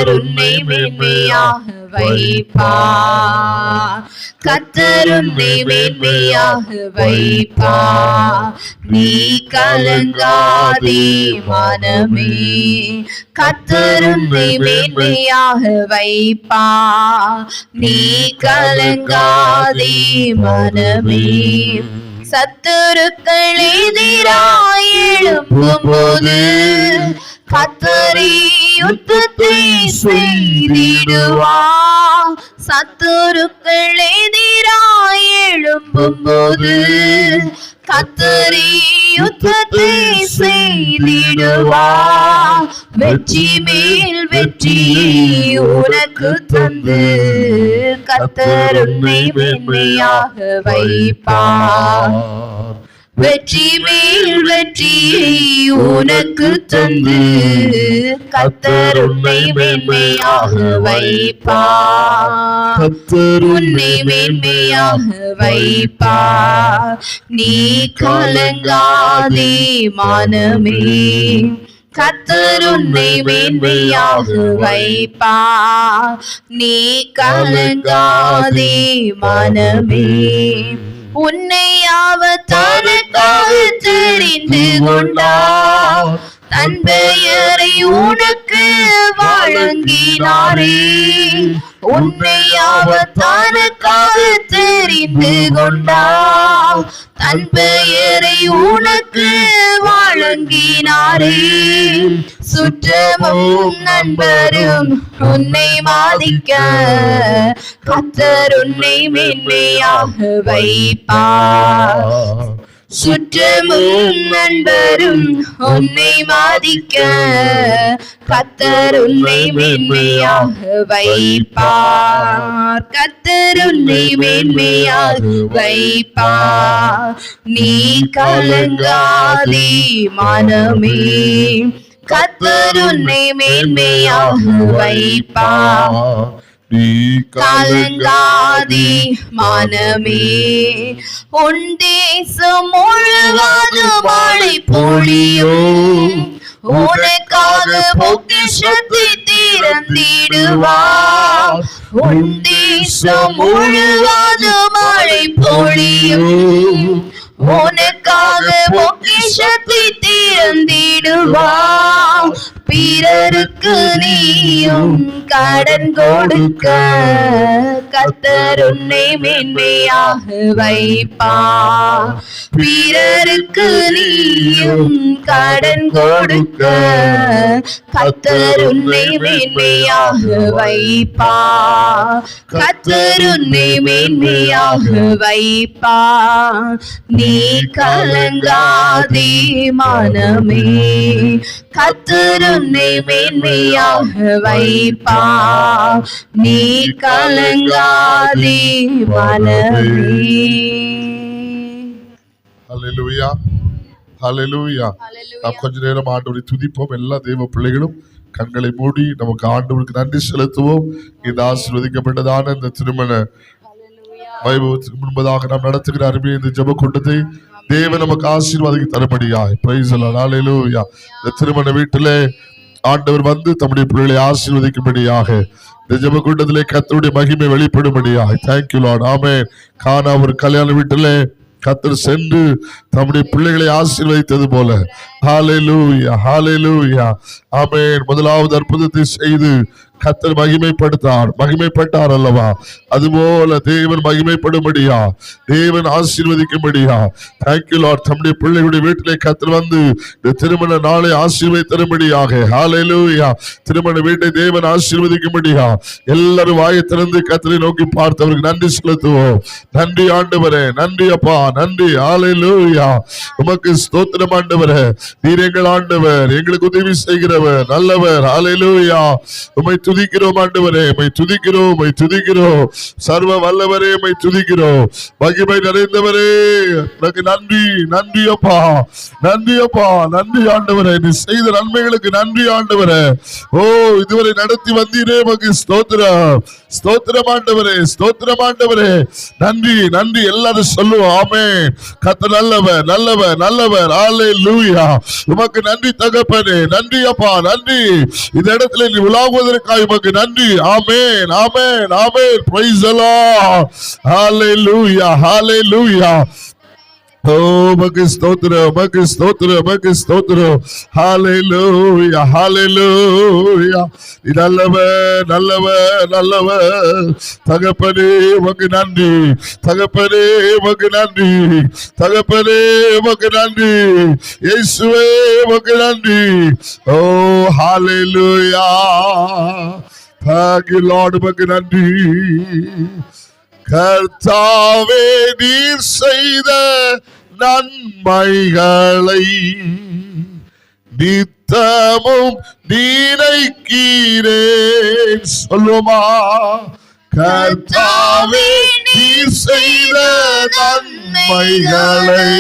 கர்த்தர் உன்னை மேன்மையாக வைப்பார். கர்த்தர் உன்னை மேன்மையாக வைப்பார். நீ கலங்காதே மனமே, கர்த்தர் உன்னை மேன்மையாக வைப்பார். நீ கலங்காதே மனமே. சத்துருக்கள் எதிராய் எழும்பும்போது கர்த்தரே யுத்தத்தை செய்திடுவார். சத்துருக்கள் எதிராய் எழும்பும்போது கர்த்தரே யுத்தத்தை செய்திடுவார். வெற்றி மேல் வெற்றி உனக்கு தந்து கர்த்தர் உன்னை மேன்மையாக வைப்பார். வெற்றி மேல் வெற்றி உனக்கு தந்து கர்த்தர் உன்னை மேன்மையாக வைப்பார். கர்த்தர் உன்னை மேன்மையாக வைப்பார். நீ கலங்காதே மனமே, கர்த்தர் உன்னை மேன்மையாக வைப்பார். நீ கலங்காதே மனமே. உன்னை அவர் தனக்காக தெரிந்து கொண்டார். தன் பெயரை உனக்கு வழங்கினாரே. உன்னை அவர் தனக்காக தெரிந்து கொண்டார். தன் பெயரை உனக்கு வழங்கினாரே. சுற்றமும் நண்பரும் உன்னை மாதிக்க கர்த்தர் உன்னை மேன்மையாக வைப்பார். சுற்றமும் நண்பரும் உன்னை மாதிக்க கர்த்தர் உன்னை மேன்மையாக வைப்பார். கர்த்தர் உன்னை மேன்மையாக வைப்பார். நீ கலங்காதே மனமே, கர்த்தர் உன்னை மேன்மையாக வைப்பார். நீ கலங்காதே மனமே. உன் தேசம் முழுவதும் மழை பொழியும். உனக்காக பொக்கிஷத்தை திறந்திடுவார். உன் தேசம் முழுவதும் மழை பொழியும். உனக்காக பொக்கிஷத்தை திறந்திடுவார். பிறருக்கு நீயும் கடன் கொடுக்க கர்த்தர் உன்னை மேன்மையாக வைப்பார். பிறருக்கு நீயும் கடன் கொடுக்க கர்த்தர் உன்னை மேன்மையாக வைப்பார். கர்த்தர் உன்னை மேன்மையாக வைப்பார். நீ கலங்காதே மனமே, கர்த்தர் உன்னை மேன்மையாக வைப்பார். நீ கலங்காதே மனமே. ஹல்லேலூயா, ஹல்லேலூயா. நாம் கொஞ்ச நேரம் ஆண்டவரை துதிப்போம். எல்லா தேவ பிள்ளைகளும் கண்களை மூடி நமக்கு ஆண்டவருக்கு நன்றி செலுத்துவோம். இந்த ஆசீர்வதிக்கப்பட்டதான இந்த திருமண வைபவத்துக்கு முன்பதாக நாம் நடத்துகிற அருமையை இந்த ஜெப கூட்டத்தை தேவன் நமக்கு ஆசீர்வாதம் தரும்படியாய் பிரைஸ் தி லார்ட். ஹல்லேலூயா. இந்த திருமண வீட்டிலே ஆண்டவர் வந்து தம்முடைய பிள்ளைகளை ஆசீர்வதிக்கும்படியாக இந்த ஜெப கூட்டத்திலே கர்த்தருடைய மகிமை வெளிப்படும்படியாய் தேங்க்யூ லார்ட். ஆமென். கானா ஒரு கல்யாண வீட்டிலே கர்த்தர் சென்று தம்முடைய பிள்ளைகளை ஆசீர்வதித்தது போல ஹல்லேலூயா, ஹல்லேலூயா. ஆமென். முதலாவது அற்புதத்தை செய்து கர்த்தர் மகிமைப்பட்டார் அல்லவா? அதுபோல தேவன் மகிமைப்படும்படியா, தேவன் ஆசீர்வதிக்கும்படியா தேங்க்யூ லார்ட். தம்முடைய பிள்ளைகளுடைய வீட்டிலே கர்த்தர் வந்து இந்த திருமண நாளை ஆசீர்வதித்தரும்படியாக ஹல்லேலூயா. திருமண வீட்டை தேவன் ஆசீர்வதிக்கும்படியா எல்லாரும் வாயை திறந்து கர்த்தரை நோக்கி பார்த்தவருக்கு நன்றி செலுத்துவோம். நன்றி ஆண்டவரே, நன்றி அப்பா, நன்றி. ஹல்லேலூயா. உமக்கு ஸ்தோத்திரம் ஆண்டவரே. நீர் எங்கள் ஆண்டவர், எங்களுக்கு உதவி செய்கிறவர், நல்லவர். ஹல்லேலூயா. உம்மை துதிக்கிறோம் ஆண்டவரே, உம்மை துதிக்கிறோம், உம்மை துதிக்கிறோம். சர்வ வல்லவரே, உம்மை துதிக்கிறோம். மகிமை நிறைந்தவரே, உனக்கு நன்றி, நன்றி அப்பா, நன்றி அப்பா, நன்றி ஆண்டவரே. நீ செய்த நன்மைகளுக்கு நன்றி ஆண்டவரே. ஓ, இதுவரை நடத்தி வந்தீரே, உமக்கு ஸ்தோத்திரம், ஸ்தோத்திரம் ஆண்டவரே, ஸ்தோத்திரம் ஆண்டவரே. நன்றி, நன்றி. எல்லாரும் சொல்லுவோம் ஆமென். கர்த்தர் நல்லவர், நல்லவர், நல்லவர். ஹல்லேலூயா. உமக்கு நன்றி தகப்பனே, நன்றி அப்பா, நன்றி. இந்த இடத்துல நீ உலாவுவதற்காக உமக்கு நன்றி. ஆமென், ஆமென், ஆமென். Praise the Lord. Hallelujah, hallelujah. உமக்கு ஸ்தோத்திரம், உமக்கு ஸ்தோத்திரம், உமக்கு ஸ்தோத்திரம். ஹல்லேலூயா, ஹல்லேலூயா. நீ நல்லவர், நல்லவர், நல்லவர். தகப்பனே உமக்கு நன்றி, தகப்பனே உமக்கு நன்றி, தகப்பனே உமக்கு நன்றி, இயேசுவே உமக்கு நன்றி. ஓ ஹல்லேலூயா. Thank you Lord, உமக்கு நன்றி. கர்த்தாவே நீர் செய்த நன்மைகளை நித்தமும் நினைக்கிறேன். சொல்லுமா? கர்த்தாவே நீர் செய்த நன்மைகளை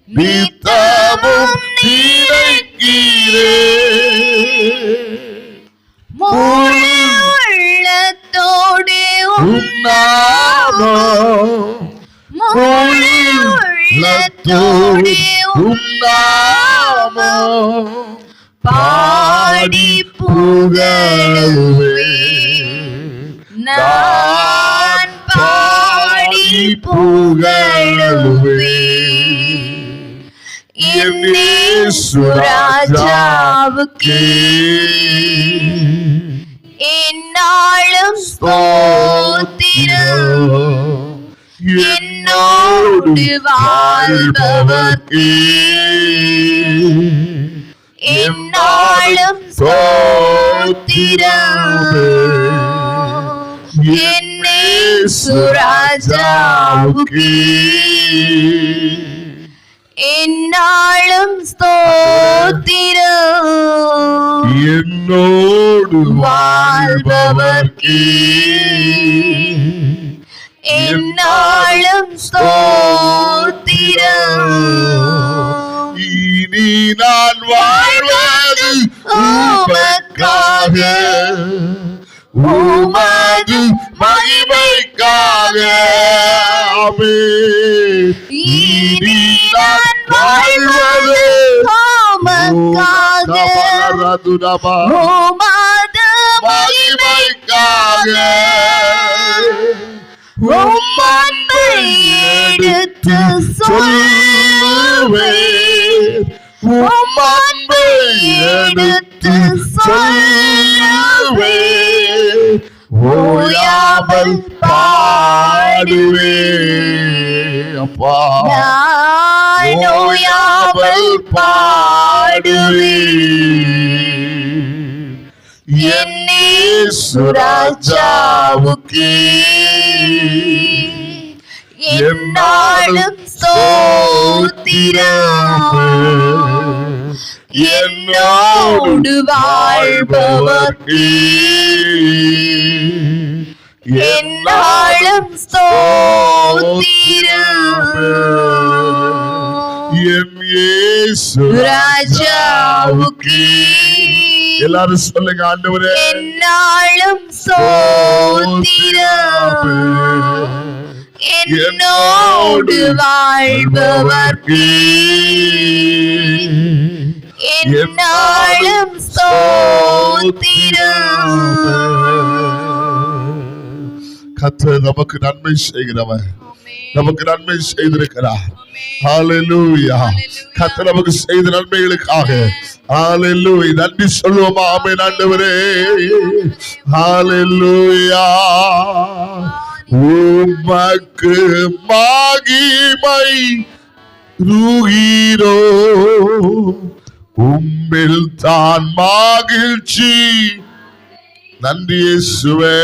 நித்தமும் நினைக்கிறேன். உள்ளத்தோடு உள்ளத்தோடு பாடி புகழுவேன். நான் பாடி புகழுவேன் என் இயேசு ராஜாவுக்கே. என்னாலும் ஸ்தோத்திரம் என்னோடு வாழ்பவர்க்கே. என்னாலும் ஸ்தோத்திரம் என் இயேசு ராஜாவுக்கே. என்னாலும் ஸ்தோத்திரம் என்னோடு வாழ்பவர்க்கே. என்னாலும் ஸ்தோத்திரம். இனி நான் வாழ்வது உமக்காக, உமது மகிமைக்காக. இனி நான் வாழ்வது உமக்காக, உமது மகிமைக்காக. உம் அன்பை எடுத்து சொல்லுவேன். உம் அன்பை எடுத்து சொல்லுவேன். ஓயாமல் பாடுவேன். அப்பா நான் ஓயாமல் பாடுவேன் என் இயேசு ராஜாவுக்கே. என்னாலும் ஸ்தோத்திரம் என்னோடு வாழ்பவர்க்கே. என்னாலும் ஸ்தோத்திரம் என் இயேசு ராஜாவுக்கே. எல்லாரும் சொல்லுங்க, ஆண்டவரே என்னாலும் ஸ்தோத்திரம் என்னோடு வாழ்பவர்க்கே. என்னாலும் ஸ்தோத்திரம். கர்த்தர் நமக்கு நன்மை செய்கிறவர், நமக்கு நன்மை செய்திருக்கிறார். ஹல்லேலூயா. கர்த்தர் நமக்கு செய்த நன்மைகளுக்காக ஹல்லேலூயா நன்றி சொல்லுவோமா? ஆமென் ஆண்டவரே. ஹல்லேலூயா. உமக்கு மகிமை ரூகிறோ, உம்மில் தான் மகிழ்ச்சி. நன்றி இயேசுவே.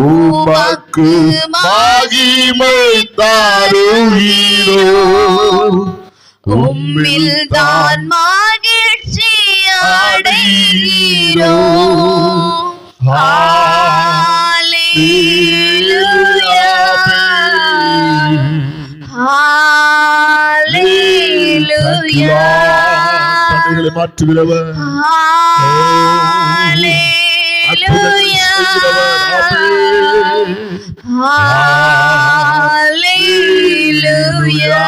உமக்கு மகிமை தருகிறோ, உம்மில் தான் மகிழ்ச்சி அடைகிறோ. ஹல்லேலூயா, ஹல்லேலூயா. கண்களை மாற்றுகிறவர், ஹல்லேலூயா, ஹல்லேலூயா.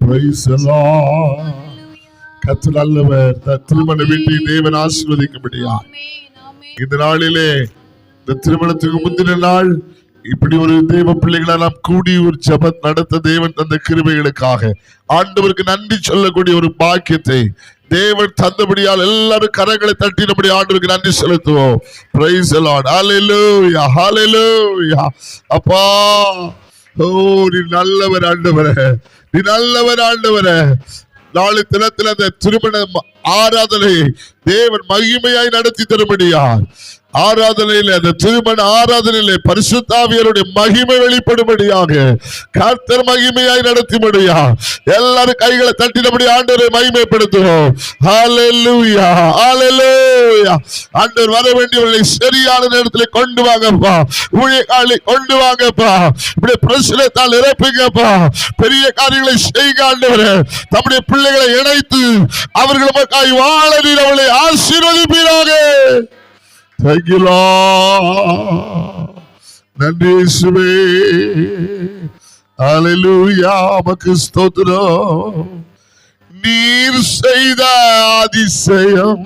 Praise the Lord. கர்த்தர் நல்லவர். திருமண வீட்டை தேவன் ஆசீர்வதிக்கும்படியா இந்த நாளிலே இந்த திருமணத்துக்கு முந்தின நாள் இப்படி ஒரு தேவ பிள்ளைகளை நாம் கூடி ஒரு ஜெபம் நடத்த தேவன் தந்த கிருபைகளுக்காக ஆண்டவருக்கு நன்றி சொல்லக்கூடிய ஒரு பாக்கியத்தை தேவன் தந்தபடியால் எல்லாரும் கரங்களை தட்டினபடி ஆண்டவருக்கு நன்றி செலுத்துவோம். Praise the Lord. Hallelujah. Hallelujah. அப்பா, ஓ நீ நல்லவர் ஆண்டவரே, நீ நல்லவர் ஆண்டவரே. நாளை தினத்தில் அந்த திருமண ஆராதனையை தேவன் மகிமையாய் நடத்தி தரும்படியா ஆராதனையில அந்த திருமண ஆராதனையிலே பரிசுத்த ஆவியாருடைய மகிமை வெளிப்படும்படியாக கர்த்தர் மகிமையாய் நடத்திபடியா எல்லாரும் கைகளை தட்டினபடி ஆண்டவரை மகிமைப்படுத்துவோம். ஹல்லேலூயா, ஹல்லேலூயா. ஆண்டவர் வர வேண்டியவர்களை சரியான நேரத்தில் கொண்டு வாங்கப்பா, ஊழியக்காரர்களை கொண்டு வாங்கப்பா, இப்படி பிரச்சனைத்தால் நிரப்புங்கப்பா, பெரிய காரியங்களை செய்யுங்க ஆண்டவரே. தம்முடைய பிள்ளைகளை இணைத்து அவர்கள் மக்கள் வாழ நீர் அவளை ஆசீர்வதிப்பீராக. Thank you, Lord. நன்றி இயேசுவே. ஹல்லேலூயா. உமக்கு ஸ்தோத்திரம். நீர் செய்த அதிசயம்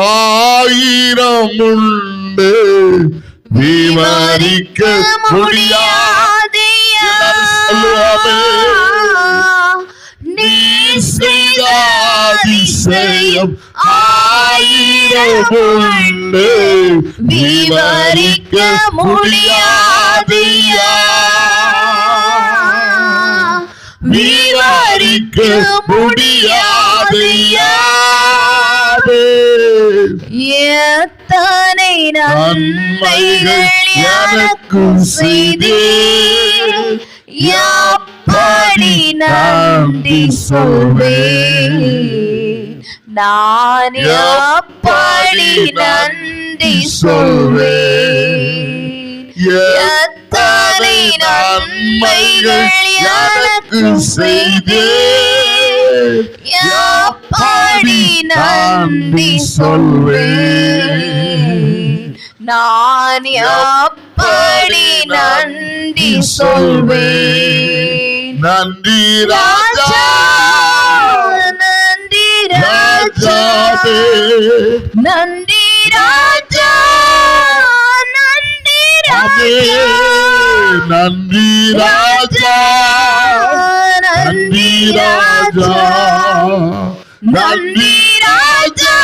ஆயிரம் உண்டு, விவரிக்க முடியாதையா. நீர் செய்த அதிசயம் ஆயிரம் உண்டு, விவரிக்க முடியாதையா, விவரிக்க முடியாதையா. எத்தனை நன்மைகள் எனக்கு செய்தீர், எப்படி நன்றி சொல்வேன், நான் எப்படி நன்றி சொல்வேன். எத்தனை நன்மைகள் எனக்கு செய்தீர், எப்படி நன்றி சொல்வேன், நான் எப்படி நன்றி சொல்வேன். நன்றி ராஜா, நன்றி ராஜா, நன்றி ராஜா, நன்றி ராஜா, நன்றி ராஜா, நன்றி ராஜா, நன்றி ராஜா,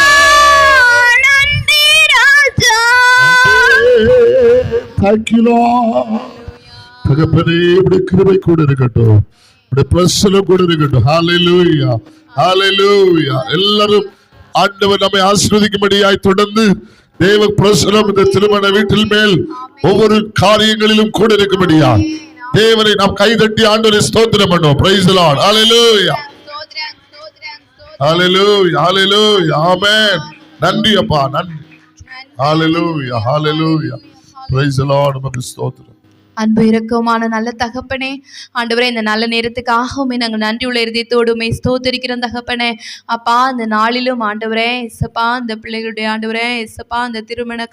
நன்றி ராஜா. Thank you, Lord. தகப்பனே, இப்படி கிருபை கூட இருக்கட்டும், இப்படி பிரசன்னம் கூட இருக்கட்டும். ஹல்லேலூயா, ஹல்லேலூயா. எல்லாரும் ஆண்டவர் நம்மை ஆசீர்வதிக்கும்படியாய் தொடர்ந்து தேவ பிரசன்னம் இந்த திருமண வீட்டில் மேல் ஒவ்வொரு காரியங்களிலும் கூட இருக்கும்படியா தேவனை நாம் கைதட்டி ஆண்டவரை ஸ்தோத்திரம் பண்ணுவோம். Praise the Lord. Hallelujah. Hallelujah. Hallelujah. Amen. நன்றி அப்பா, நன்றி. Hallelujah. Hallelujah. Praise the Lord. நமக்கு ஸ்தோத்திரம். அன்பு இரக்கமான நல்ல தகப்பனே, ஆண்டவரே இந்த நல்ல நேரத்துக்காகவுமே நாங்கள் நன்றியுள்ள இருதயத்தோடுமே ஸ்தோத்திரிக்கிறோம் தகப்பனே. அப்பா, இந்த நாளிலும் ஆண்டவரே எசப்பா, இந்த பிள்ளைகளுடைய ஆண்டவரே எசப்பா, இந்த திருமண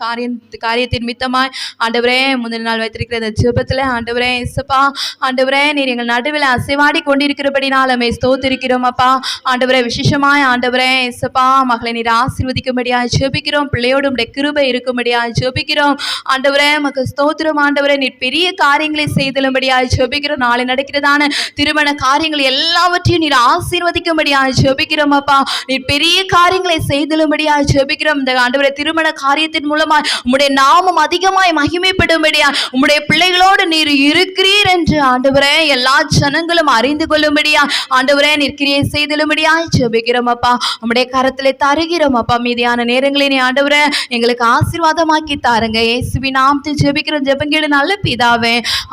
காரியத்தின் மித்தமாய் ஆண்டவரே முந்தின நாள் வைத்திருக்கிற இந்த ஜெபத்தில் ஆண்டவரே எசப்பா, ஆண்டவரே நீர் எங்கள் நடுவில் அசைவாடி கொண்டிருக்கிறபடினாலுமே ஸ்தோத்திரிக்கிறோம் அப்பா. ஆண்டவரே விசேஷமாய் ஆண்டவரே எசப்பா, மகளை நீர் ஆசீர்வதிக்கும்படியாக ஜெபிக்கிறோம், பிள்ளையோடு உடைய கிருபை இருக்கும்படியாக ஜெபிக்கிறோம் ஆண்டவரே. மக்கு ஸ்தோத்திரம் ஆண்டவரே, நீர் பெரிய காரியங்களை செய்தலும்படியாக ஜெபிக்கிறோம். நாளை நடக்கிறதான திருமண காரியங்கள் எல்லாவற்றையும் நீர் ஆசீர்வதிக்கும்படியாக ஜெபிக்கிறோம் அப்பா. நீர் பெரிய காரியங்களை செய்தலும்படியாக ஜெபிக்கிறோம். இந்த ஆண்டவரே திருமண காரியத்தின் மூலமாய் உம்முடைய நாமம் அதிகமாய் மகிமைப்படும்படியாக உம்முடைய பிள்ளைகளோடு நீர் இருக்கிறீர் என்று ஆண்டவரே எல்லா ஜனங்களும் அறிந்து கொள்ளும்படியா ஆண்டவரே நீர் கிரியை செய்தலும்படியாக ஜெபிக்கிறோம் அப்பா. உம்முடைய கரத்திலே தருகிறோம் அப்பா. மீதியான நேரங்களை நீ ஆண்டவரே எங்களுக்கு ஆசீர்வாதமாக்கி தாருங்க. இயேசுவின் நாமத்தில் ஜெபிக்கிறோம் ஜெபங்கேளு நல்ல பிதாவே.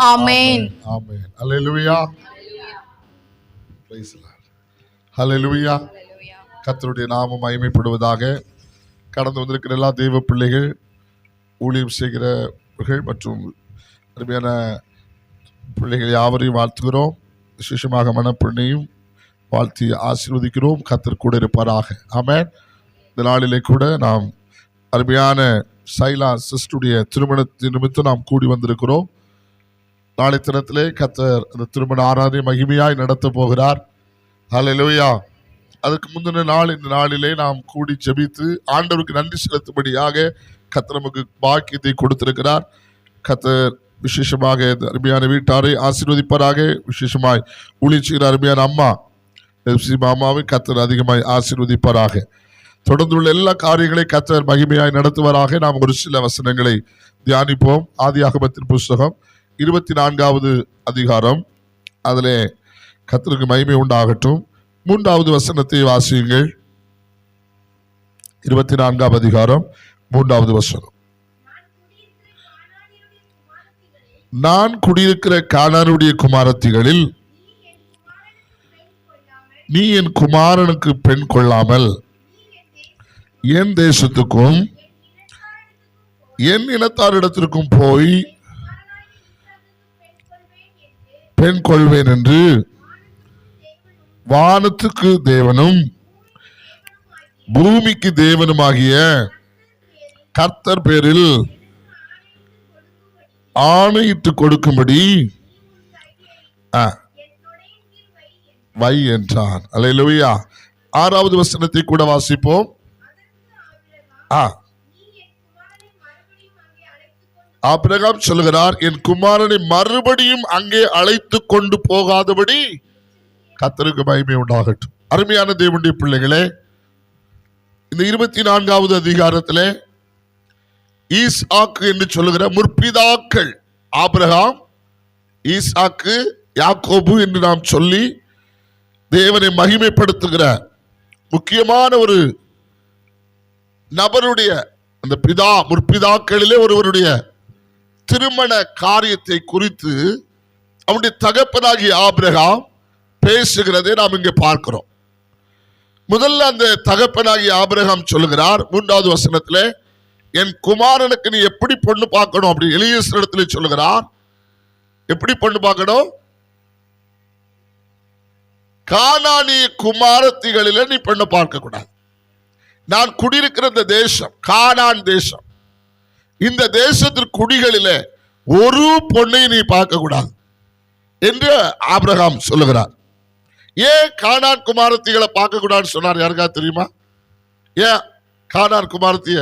ஆமென். ஆமென். ஹல்லேலூயா. Praise the Lord. ஹல்லேலூயா. கர்த்தருடைய நாமம் மகிமைப்படுவதாக. கடந்து வந்திருக்கிற எல்லா தெய்வ பிள்ளைகள், ஊழியம் செய்கிறவர்கள் மற்றும் அருமையான பிள்ளைகள் யாவரையும் வாழ்த்துகிறோம். விசேஷமாக மனப்பெண்ணையும் வாழ்த்தி ஆசீர்வதிக்கிறோம். கர்த்தர் கூட இருப்பாராக. ஆமென். இந்த நாளிலே கூட நாம் அருமையான சைலா சிஸ்டுடைய திருமணத்தின் நிமித்தம் நாம் கூடி வந்திருக்கிறோம். நாளை தினத்திலே கர்த்தர் அந்த திருமண ஆராதனை மகிமையாய் நடத்த போகிறார். ஹல்லேலூயா. அதுக்கு முந்தின நாள் இந்த நாளிலே நாம் கூடி ஜெபித்து ஆண்டவருக்கு நன்றி செலுத்தும்படியாக கர்த்தர் நமக்கு பாக்கியத்தை கொடுத்திருக்கிறார். கர்த்தர் விசேஷமாக அருமையான வீட்டாரை ஆசீர்வதிப்பாராக. விசேஷமாய் ஊழியம் செய்கிற அருமையான அம்மா மாமாவை கர்த்தர் அதிகமாய் ஆசீர்வதிப்பாராக. தொடர்ந்துள்ள எல்லா காரியங்களையும் கர்த்தர் மகிமையாய் நடத்துவாராக. நாம் ஒரு சில வசனங்களை தியானிப்போம். ஆதியாகமத்தின் புஸ்தகம் 24வது அதிகாரம், அதிலே கர்த்தருக்கு மகிமை உண்டாகட்டும். 3வது வசனத்தை வாசியுங்கள். 24ஆம் அதிகாரம் 3வது வசனம். நான் குடியிருக்கிற கானானுடைய குமாரத்திகளில் நீ என் குமாரனுக்கு பெண் கொள்ளாமல் என் தேசத்துக்கும் என் இனத்தாரிடத்திற்கும் போய் பெண் கொள்வேன் என்று வானத்துக்கு தேவனும் பூமிக்கு தேவனுமாகிய கர்த்தர் பேரில் ஆணையிட்டு கொடுக்கும்படி வை என்றான். அல்லேலூயா. 6வது வசனத்தை கூட வாசிப்போம். ஆபிரகாம் சொல்லுகிறார், என் குமாரனை மறுபடியும் அங்கே அழைத்து கொண்டு போகாதபடி கர்த்தருக்கு மகிமை உண்டாகட்டும். அருமையான தேவனுடைய பிள்ளைகளே, இந்த 24வது அதிகாரத்திலே ஈசாக்கு என்று சொல்லுகிற முற்பிதாக்கள் ஆபிரகாம், ஈசாக்கு, யாக்கோபு என்று நாம் சொல்லி தேவனை மகிமைப்படுத்துகிற முக்கியமான ஒரு நபருடைய அந்த முற்பிதாக்களிலே ஒருவருடைய திருமண காரியத்தை குறித்து அவனுடைய தகப்பனாகிய ஆபிரகாம் பேசுகிறதை நாம் இங்கே பார்க்கிறோம். முதல்ல அந்த தகப்பனாகிய ஆபிரகாம் சொல்லுகிறார் 3வது வசனத்திலே, என் குமாரனுக்கு நீ எப்படி பொண்ணு பார்க்கணும் அப்படி எலியேசர் இடத்துல சொல்லுகிறார். எப்படி பொண்ணு பார்க்கணும்? கானானிய குமாரத்திகளில நீ பெண்ணை பார்க்க கூடாது. நான் குடியிருக்கிற இந்த தேசம் கானான் தேசம், இந்த தேசத்தின் குடிகளிலே ஒரு பொண்ணை நீ பார்க்க கூடாது என்று ஆபிரகாம் சொல்லுகிறார். ஏன் கானான் குமாரத்திகளை பார்க்க கூடாதுன்னு சொன்னார்? யாருக்கா தெரியுமா? ஏன் கானான் குமாரத்திய?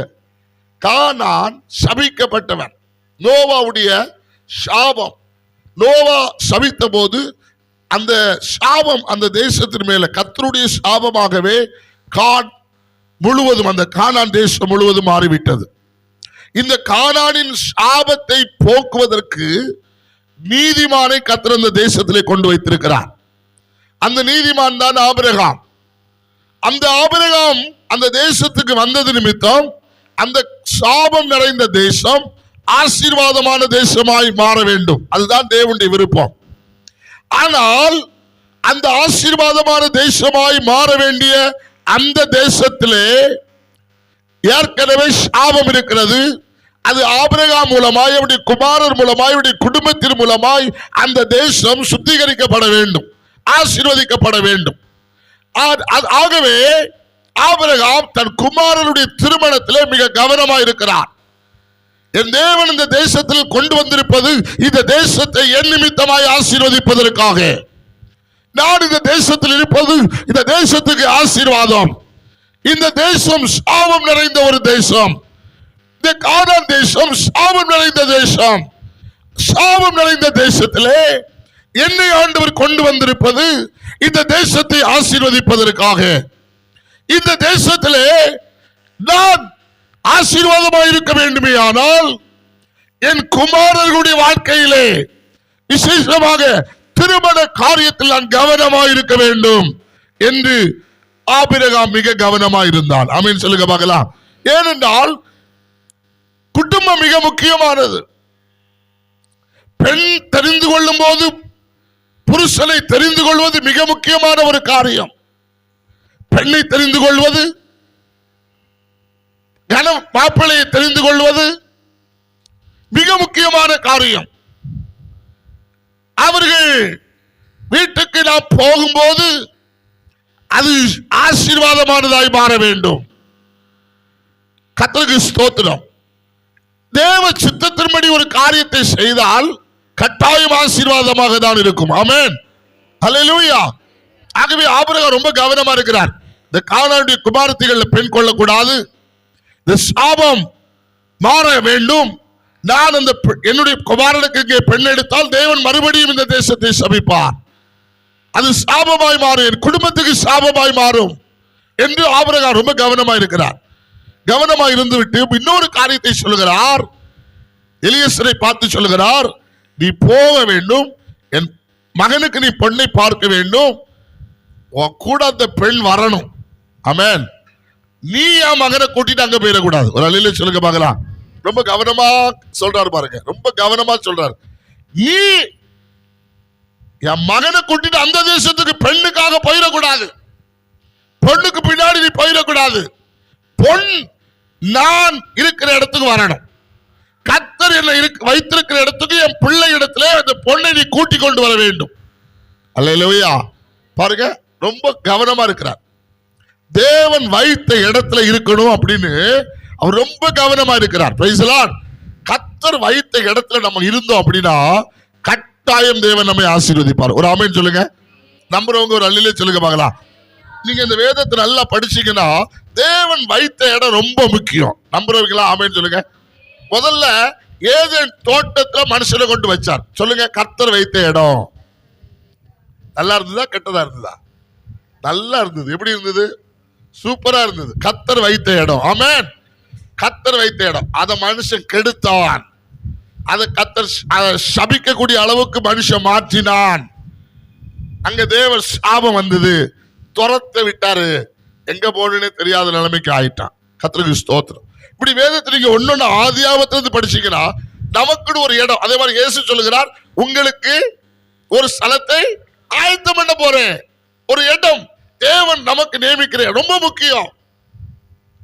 கானான் சபிக்கப்பட்டவன், நோவாவுடைய சாபம். நோவா சபித்த போது அந்த சாபம் அந்த தேசத்தின் மேல கர்த்தருடைய சாபமாகவே முழுவதும் அந்த கானான் தேசம் முழுவதும் மாறிவிட்டது. இந்த கானானின் சாபத்தை போக்குவதற்கு நீதிமானை கர்த்தர் அந்த தேசத்திலே கொண்டு வைத்திருக்கிறார். அந்த நீதிமான் தான் ஆபிரகாம். அந்த ஆபிரகாம் அந்த தேசத்துக்கு வந்தது நிமித்தம் அந்த சாபம் நிறைந்த தேசம் ஆசீர்வாதமான தேசமாய் மாற வேண்டும். அதுதான் தேவனுடைய விருப்பம். ஆனால் அந்த ஆசீர்வாதமான தேசமாய் மாற வேண்டிய அந்த தேசத்திலே ஏற்கனவே சாபம் இருக்கிறது. அது ஆபிரகாம் மூலமாய், அவருடைய குமாரர் மூலமாய், அவருடைய குடும்பத்தின் மூலமாய் அந்த தேசம் சுத்திகரிக்கப்பட வேண்டும், ஆசீர்வதிக்கப்பட வேண்டும். ஆகவே ஆபிரகாம் தன் குமாரனுடைய திருமணத்திலே மிக கவனமாக இருக்கிறார். என் தேவன் இந்த தேசத்தில் கொண்டு வந்திருப்பது இந்த தேசத்தை என் நிமித்தமாய் ஆசீர்வதிப்பதற்காக. நான் இந்த தேசத்தில் இருப்பது இந்த தேசத்துக்கு ஆசீர்வாதம். இந்த தேசம் சாபம் நிறைந்த ஒரு தேசம். இந்த கானான் தேசம் சாபம் நிறைந்த தேசம். சாபம் நிறைந்த தேசத்திலே என்னை ஆண்டவர் கொண்டு வந்திருப்பது இந்த தேசத்தை ஆசீர்வதிப்பதற்காக. இந்த தேசத்திலே நான் ஆசீர்வாதமாக இருக்க வேண்டுமே ஆனால் என் குமாரர்களுடைய வாழ்க்கையிலே விசேஷமாக திருமண காரியத்தில் நான் கவனமாக இருக்க வேண்டும் என்று ஆபிரகாம் மிக கவனமாக இருந்தான். ஆமென் சொல்லுங்க பார்க்கலாம். ஏனென்றால் குடும்பம் மிக முக்கியமானது. பெண் தெரிந்து கொள்ளும் போது புருஷனை தெரிந்து கொள்வது மிக முக்கியமான ஒரு காரியம். பெண்ணை தெரிந்து கொள்வது, மாப்பிள்ளையை தெரிந்து கொள்வது மிக முக்கியமான காரியம். அவர்கள் வீட்டுக்கு நாம் போகும்போது அது ஆசீர்வாதமானதாய் மாற வேண்டும். கர்த்தருக்கு ஸ்தோத்திரம். தேவ சித்தத்தின்படி ஒரு காரியத்தை செய்தால் கட்டாயம் ஆசீர்வாதமாக தான் இருக்கும். ஆமென், ஹல்லேலூயா. ஆகவே ஆபிரகாம் ரொம்ப கவனமா இருக்கிறார். இந்த கானானுடைய குமாரத்திகள் பெண் கொள்ளக்கூடாது, இந்த சாபம் மாற வேண்டும். நான் அந்த என்னுடைய குமாரனுக்கு இங்கே பெண் எடுத்தால் தேவன் மறுபடியும் இந்த தேசத்தை சபிப்பார், அது சாபமாய் மாறும், என் குடும்பத்துக்கு சாபமாய் மாறும் என்று ஆபிரகாம் ரொம்ப கவனமா இருக்கிறார். கவனமா இருந்து விட்டு இன்னொரு காரியத்தை சொல்லுகிறார். எலியேசரை பார்த்து சொல்லுகிறார், நீ போக வேண்டும், என் மகனுக்கு நீ பொண்ணை பார்க்க வேண்டும், கூட அந்த பெண் வரணும். ஆமென். நீ என் மகனை கூட்டிட்டு அங்க போயிடக்கூடாது. ஒரு அலையில சொல்லுங்க பார்க்கலாம். ரொம்ப கவனமா சொல்றாரு பாருங்க, ரொம்ப கவனமா சொல்றாரு. நீ என் மகனை கூட்டிட்டு அந்த தேசத்துக்கு பெண்ணுக்காக போயிடக்கூடாது, பொண்ணுக்கு பின்னாடி நீ போயிடக்கூடாது. பொன் நான் இருக்கிற இடத்துக்கு வரணும். கர்த்தர் என்னை வைத்திருக்கிற இடத்துக்கு என் பிள்ளை இடத்துல அந்த பொண்ணை நீ கூட்டி கொண்டு வர வேண்டும். அல்லேலூயா. பாருங்க, ரொம்ப கவனமா இருக்கிறார். தேவன் வைத்த இடத்துல இருக்கணும் அப்படின்னு அவர் ரொம்ப கவனமா இருக்கிறார். Price the Lord. கர்த்தர் வைத்த இடத்துல நம்ம இருந்தோம் அப்படின்னா கட்டாயம் தேவன் நம்மை ஆசீர்வதிப்பார். ஒரு ஆமென் சொல்லுங்க. நம்புறவங்க ஒரு அல்லேலூயா சொல்லுங்க பார்க்கலாம். நீங்க இந்த வேதத்தை நல்லா படிச்சீங்கன்னா தேவன் வைத்த இடம் ரொம்ப முக்கியம். நம்புறவங்களா ஆமென் சொல்லுங்க. முதல்ல ஏதேன் தோட்டத்துல மனுஷனை கொண்டு வச்சார். சொல்லுங்க, கர்த்தர் வைத்த இடம் நல்லா இருந்ததா கெட்டதா இருந்ததா? நல்லா இருந்தது. எப்படி இருந்தது? சூப்பரா இருந்தது. கர்த்தர் வைத்த இடம். ஆமென். கர்த்தர் வைத்த இடம் அதை மனுஷன் கெடுத்தான். அதை கர்த்தர் சபிக்கக்கூடிய அளவுக்கு மனுஷன் மாற்றினான். அங்க தேவ சாபம் வந்தது, துரத்த விட்டாரு, எங்க போனே தெரியாத நிலைமைக்கு ஆயிட்டான். கர்த்தருக்கு ஸ்தோத்திரம். இப்படி வேதத்தை நீங்க ஒன்னொன்னு ஆதியாகமத்திலிருந்து படிச்சீங்கன்னா நமக்கு ஒரு இடம். அதே மாதிரி இயேசு சொல்லுகிறார், உங்களுக்கு ஒரு ஸ்தலத்தை ஆயத்தம் பண்ண போறேன். ஒரு இடம் தேவன் நமக்கு நியமிக்கிற ரொம்ப முக்கியம்.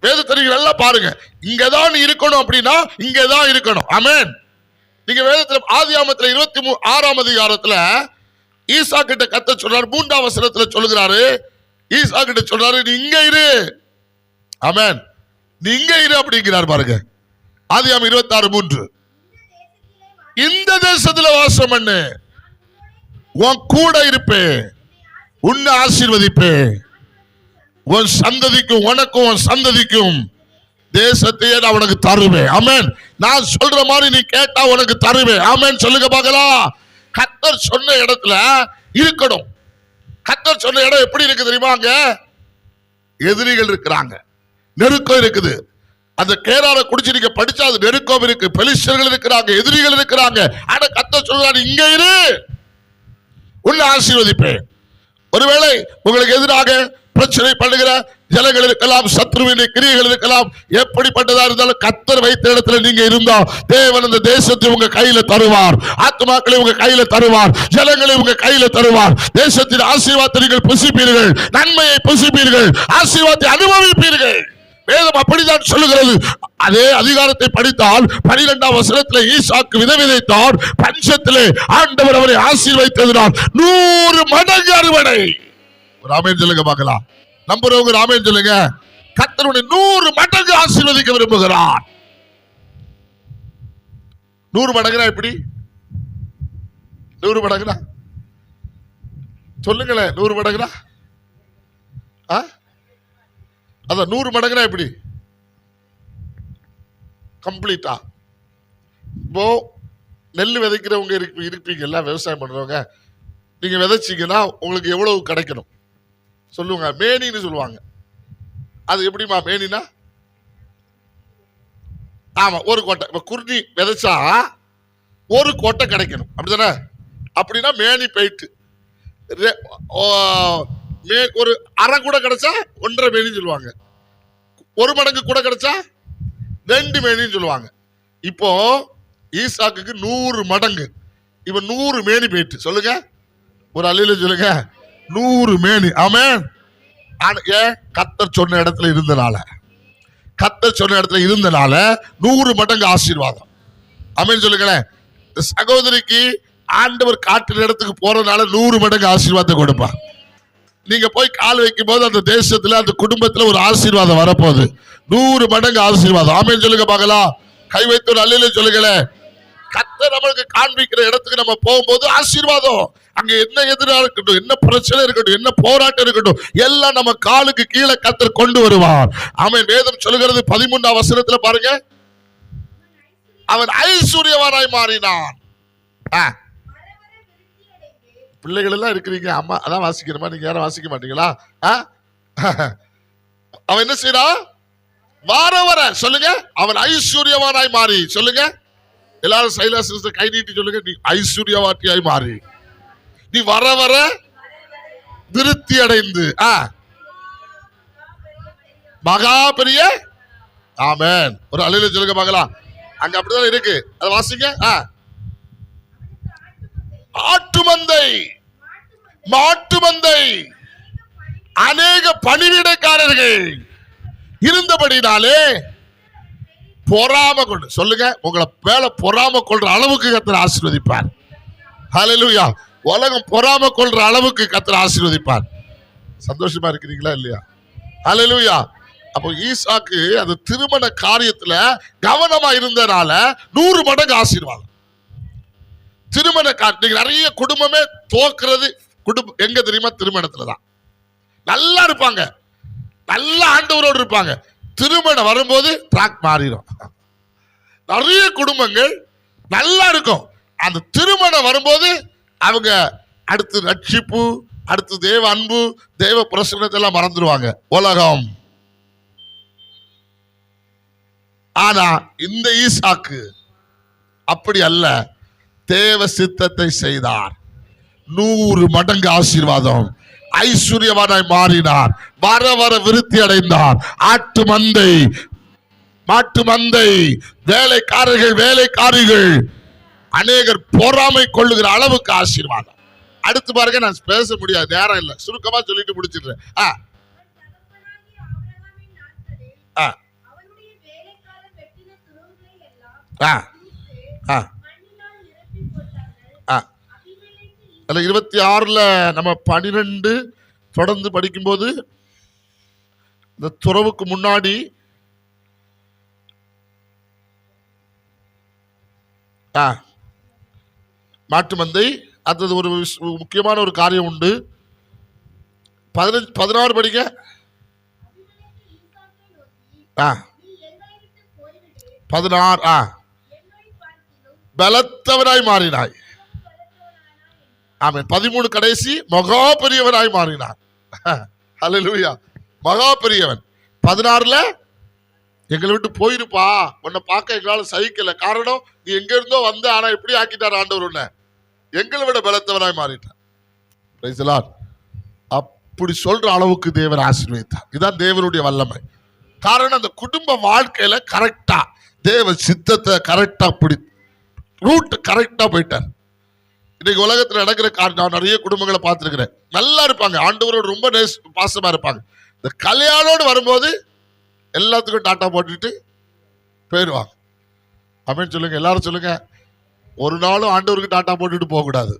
வேதத்தை நீங்க நல்லா பாருங்க. இங்கதான் இருக்கணும் அப்படின்னா இங்கதான் இருக்கணும். ஆமென். நீங்க வேதத்துல ஆதியாகமத்துல 26ஆம் அதிகாரத்துல ஈசா கிட்ட கர்த்தர் சொல்றாரு, 3ஆம் வசனத்துல சொல்லுகிறாரு, ஈசா கிட்ட சொல்றாரு, நீ இங்க இரு. ஆமென். நீ இங்க இரு அப்படிங்கிறார் பாருங்க. ஆதியாகமம் 26:3. இந்த தேசத்துல வாசம் பண்ணு, உன் கூட இருப்பேன், உன்னை ஆசீர்வதிப்பேன், உன் சந்ததிக்கும் உனக்கும் உன் சந்ததிக்கும் தேசத்தையே நான் உனக்கு தருவேன். ஆமென். நான் சொல்ற மாதிரி நீ கேட்டா உனக்கு தருவேன். ஆமென் சொல்லுங்க பார்க்கலாம். கர்த்தர் சொன்ன இடத்துல இருக்கணும். கர்த்தர் சொன்ன இடம் எப்படி இருக்கு தெரியுமா? அங்க எதிரிகள் இருக்கிறாங்க, நெருக்கம் இருக்குது. அந்த கேரார குடிச்சு நீங்க படிச்சா அது நெருக்கம் இருக்கு, பெலிஸ்தர்கள் இருக்கிறாங்க, எதிரிகள் இருக்கிறாங்க. ஆனா கர்த்தர் சொல்றாரு, இங்க இரு, உன்னை ஆசீர்வதிப்பேன். ஒருவேளை உங்களுக்கு எதிராக பிரச்சனை பண்ணுகிற ஜனங்கள் இருக்கலாம், சத்ருவின் கிரியைகள் இருக்கலாம். எப்படிப்பட்டதா இருந்தாலும் கர்த்தர் வைத்த இடத்துல நீங்க இருந்தா தேவன் அந்த தேசத்தை உங்க கையில தருவார், ஆத்துமாக்களை உங்க கையில தருவார், ஜனங்களை உங்க கையில தருவார். தேசத்தின் ஆசீர்வாதத்தை நீங்கள் புசிப்பீர்கள், நன்மையை புசிப்பீர்கள், ஆசீர்வாதத்தை அனுபவிப்பீர்கள். வேதம் அப்படித்தான் சொல்லுகிறது. அதே அதிகாரத்தை படித்தால் 12ஆம் வசனத்திலே ஈசாக்கு விதை விதைத்தார், பஞ்சத்திலே ஆண்டவர் அவரை ஆசீர்வதித்ததினால் 100 மடங்கு அறுவடை. ஒரு ஆமென் சொல்லுங்க பார்க்கலாம். நம்புறவங்க ஆமென் சொல்லுங்க. கர்த்தர் 100 மடங்கு ஆசீர்வதிக்க விரும்புகிறார். 100 மடங்குனா எப்படி? 100 மடங்குனா சொல்லுங்களேன். 100 மடங்குனா அதான் 100 மடங்குனா எப்படி? கம்ப்ளீட்டா. இப்போ நெல் விதைக்கிறவங்க இருப்பீங்கல்ல, விவசாயம் பண்றவங்க, நீங்க விதைச்சீங்கன்னா உங்களுக்கு எவ்வளவு கிடைக்கணும் சொல்லுவாங்க? மேனின்னு சொல்லுவாங்க. அது எப்படிமா மேனினா? ஆமா, ஒரு கோட்டை. இப்ப குருணி விதைச்சா ஒரு கோட்டை கிடைக்கணும், அப்படிதானே? அப்படின்னா மேனி போயிட்டு ஒரு அரை கூட கிடைச்சா 1.5 மேனின்னு சொல்லுவாங்க, 1 மடங்கு கூட கிடைச்சா 2 மேனின்னு சொல்லுவாங்க. இப்போ ஈசாக்குக்கு 100 மடங்கு, இப்ப 100 மேனி போயிட்டு. சொல்லுங்க, ஒரு அல்லேலூயா சொல்லுங்க. 100 மேனி. ஆமென். ஏன்? கர்த்தர் சொன்ன இடத்துல இருந்தனால, கர்த்தர் சொன்ன இடத்துல இருந்தனால 100 மடங்கு ஆசீர்வாதம். ஆமென் சொல்லுங்களேன். சகோதரிக்கு ஆண்டவர் காட்டுற இடத்துக்கு போறதுனால 100 மடங்கு ஆசீர்வாதத்தை கொடுப்பார். நீங்க போய் கால் வைக்கும் போது அந்த தேசத்துல அந்த குடும்பத்துல ஒரு ஆசீர்வாதம் வரப்போகுது. 100 மடங்கு ஆசீர்வாதம். ஆமென் சொல்லுங்க பார்க்கலாம். கை வைத்து அல்லேலூயா சொல்லுங்களேன். கர்த்தர் நம்மளுக்கு காண்பிக்கிற இடத்துக்கு நம்ம போகும்போது ஆசீர்வாதம். அங்க என்ன எதிரா இருக்கட்டும், என்ன பிரச்சனை இருக்கட்டும், என்ன போராட்டம் இருக்கட்டும், எல்லாம் நம்ம காலுக்கு கீழே கர்த்தர் கொண்டு வருவார். ஆமென். வேதம் சொல்லுகிறது 13ஆம் வசனத்துல பாருங்க, அவன் ஐஸ்வர்யவானாய் மாறினான். பிள்ளைகள் எல்லாம் இருக்கிறீங்க, அம்மா அதான் வாசிக்கிறமா, நீங்க யாரும் வாசிக்க மாட்டீங்களா? அவன் என்ன செய்யறான்? வார வர சொல்லுங்க, அவன் ஐஸ்வர்யவானாய் மாறி. சொல்லுங்க எல்லாரும், சைலா சிஸ்டர் கை நீட்டி சொல்லுங்க, நீ ஐஸ்வர்யவாட்டியாய் மாறி, நீ வர வர விருத்தி அடைந்து மகா பெரிய. ஆமென். ஒரு அல்லேலூயா சொல்லுங்க பார்க்கலாம். அங்க அப்படிதான் இருக்கு, அதை வாசிங்க. ஆட்டு மந்தை, மாட்டு மந்தை, அநேக பணிவிடைக்காரர்கள் இருந்தபடினாலே பொறாம கொண்டு. சொல்லுங்க, உங்களை மேல பொறாம கொள்ற அளவுக்கு கர்த்தர் ஆசீர்வதிப்பார். ஹல்லேலூயா. உலகம் பொறாம கொள்ற அளவுக்கு கர்த்தர் ஆசீர்வதிப்பார். சந்தோஷமா இருக்கிறீங்களா இல்லையா? ஹல்லேலூயா. அப்போ ஈசாக்கு அது திருமண காரியத்துல கவனமா இருந்தனால 100 மடங்கு ஆசீர்வாதம். திருமண காரியத்துக்கு நிறைய குடும்பமே தோக்குறது குடும்பம் எங்க தெரியுமா? திருமணத்துலதான். நல்லா இருப்பாங்க, நல்ல ஆண்டவரோடு இருப்பாங்க, திருமணம் வரும்போது ட்ராக் மாறிடும். நிறைய குடும்பங்கள் நல்லா இருக்கும், அந்த திருமணம் வரும்போது அவங்க அடுத்து ரட்சிப்பு, அடுத்து தேவ அன்பு, தேவ பிரசன்னத்தை எல்லாம் மறந்துடுவாங்க, உலகம். ஆனா இந்த ஈசாக்கு அப்படி அல்ல, தேவ சித்தத்தை செய்தார். 100 மடங்கு ஆசீர்வாதம். ஐஸ்வர்யவானாய் மாறினார், வர வர விருத்தி அடைந்தார். ஆட்டு மந்தை, மாட்டு மந்தை, வேலைக்காரர்கள், வேலைக்காரிகள் அநேகர் பொறாமை கொள்ளுகிற அளவுக்கு ஆசீர்வாதம். அடுத்து பாருங்க, நான் பேச முடியாது, நேரம் இல்லை, சுருக்கமா சொல்லிட்டு முடிச்சிடுறேன். அதுல 26ல நம்ம 12 தொடர்ந்து படிக்கும்போது இந்த துறவுக்கு முன்னாடி மாட்டு மந்தை, அது ஒரு முக்கியமான ஒரு காரியம் உண்டு. 16 படிங்க. ஆ 16 பலத்தவனாய் மாறினாய். ஆமென். 13 கடைசி, மகா பெரியவனாய் மாறினார். ஹல்லேலூயா. மகா பெரியவன். 16ல எங்களை விட்டு போயிருப்பா, உன்னை பார்க்க எங்களால சகிக்கல, காரணம் நீ எங்க இருந்தோ வந்த, ஆனா எப்படி ஆக்கிட்டார் ஆண்டவர், உன்னை எங்களை விட பலத்தவனாய் மாறிட்டார். Price the Lord. அப்படி சொல்ற அளவுக்கு தேவன் ஆசீர்வதித்தார். இதுதான் தேவனுடைய வல்லமை. காரணம் அந்த குடும்ப வாழ்க்கையில கரெக்டா தேவ சித்தத்தை கரெக்டா பிடி ரூட் கரெக்டா போயிட்டார். இன்னைக்கு உலகத்துல நடக்கிற நான் நிறைய குடும்பங்களை பார்த்திருக்கிறேன், நல்லா இருப்பாங்க, ஆண்டவரோடு ரொம்ப பாசமா இருப்பாங்க. இந்த கல்யாணோடு வரும்போது எல்லாத்துக்கும் டாட்டா போட்டுட்டு போயிடுவாங்க. அப்படின்னு சொல்லுங்க, எல்லாரும் சொல்லுங்க, ஒரு நாளும் ஆண்டவருக்கு டாட்டா போட்டுட்டு போகக்கூடாது.